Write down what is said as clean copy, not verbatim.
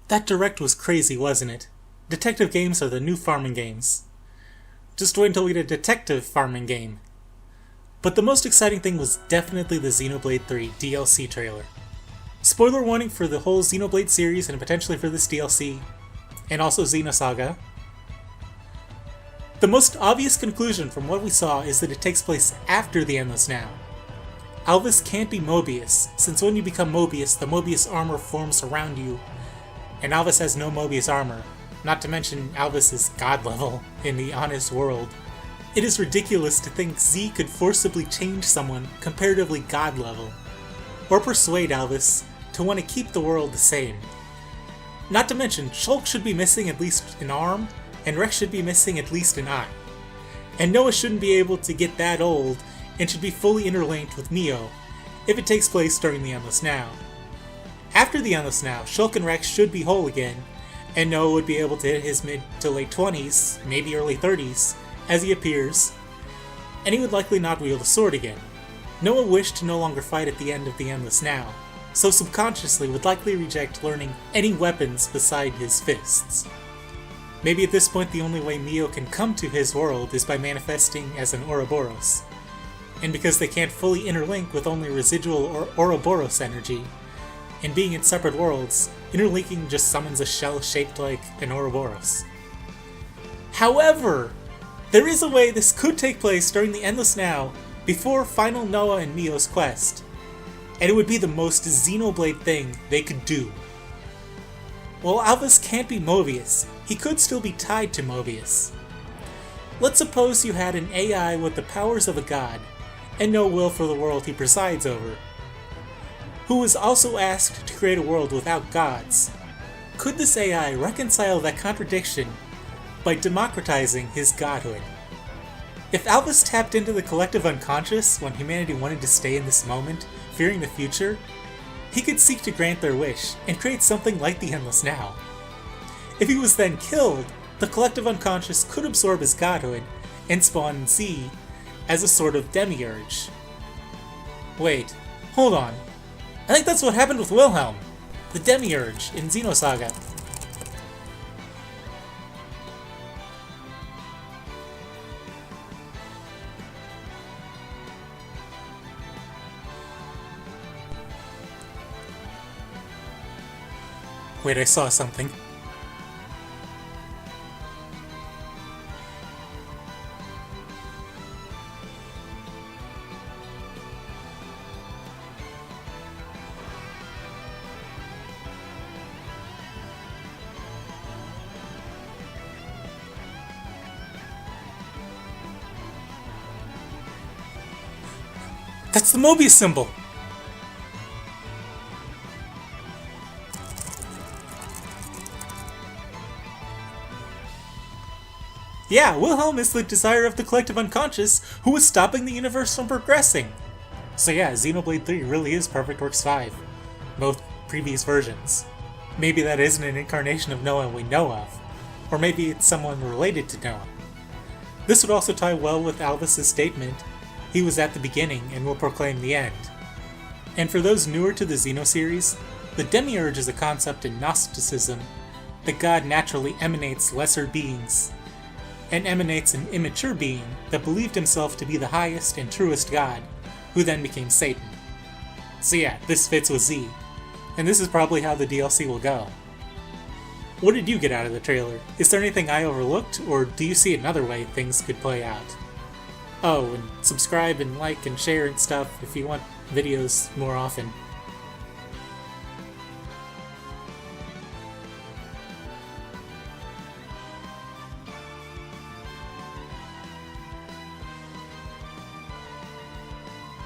That direct was crazy, wasn't it? Detective games are the new farming games. Just wait until we get a detective farming game. But the most exciting thing was definitely the Xenoblade 3 DLC trailer. Spoiler warning for the whole Xenoblade series and potentially for this DLC, and also Xenosaga. The most obvious conclusion from what we saw is that it takes place after the Endless Now. Alvis can't be Moebius, since when you become Moebius, the Moebius armor forms around you, and Alvis has no Moebius armor, not to mention Alvis is god level in the honest world. It is ridiculous to think Z could forcibly change someone comparatively god level, or persuade Alvis to want to keep the world the same. Not to mention, Shulk should be missing at least an arm, and Rex should be missing at least an eye. And Noah shouldn't be able to get that old, and should be fully interlinked with Mio, if it takes place during the Endless Now. After the Endless Now, Shulk and Rex should be whole again, and Noah would be able to hit his mid to late 20s, maybe early 30s, as he appears, and he would likely not wield a sword again. Noah wished to no longer fight at the end of the Endless Now, so subconsciously would likely reject learning any weapons beside his fists. Maybe at this point the only way Mio can come to his world is by manifesting as an Ouroboros, and because they can't fully interlink with only residual or Ouroboros energy, and being in separate worlds, interlinking just summons a shell shaped like an Ouroboros. However, there is a way this could take place during the Endless Now, before final Noah and Mio's quest, and it would be the most Xenoblade thing they could do. While Alvis can't be Moebius, he could still be tied to Moebius. Let's suppose you had an AI with the powers of a god, and no will for the world he presides over, who was also asked to create a world without gods. Could this AI reconcile that contradiction by democratizing his godhood? If Alvis tapped into the collective unconscious when humanity wanted to stay in this moment, fearing the future, he could seek to grant their wish and create something like the Endless Now. If he was then killed, the collective unconscious could absorb his godhood and spawn Z as a sort of demiurge. Wait, hold on. I think that's what happened with Wilhelm, the demiurge in Xenosaga. Wait, I saw something. That's the Moebius symbol! Yeah, Wilhelm is the desire of the collective unconscious who is stopping the universe from progressing. So yeah, Xenoblade 3 really is Perfect Works 5. Both previous versions. Maybe that isn't an incarnation of Noah we know of. Or maybe it's someone related to Noah. This would also tie well with Alvis' statement, he was at the beginning and will proclaim the end. And for those newer to the Xeno series, the Demiurge is a concept in Gnosticism that God naturally emanates lesser beings, and emanates an immature being that believed himself to be the highest and truest God, who then became Satan. So yeah, this fits with Z, and this is probably how the DLC will go. What did you get out of the trailer? Is there anything I overlooked, or do you see another way things could play out? Oh, and subscribe and like and share and stuff if you want videos more often.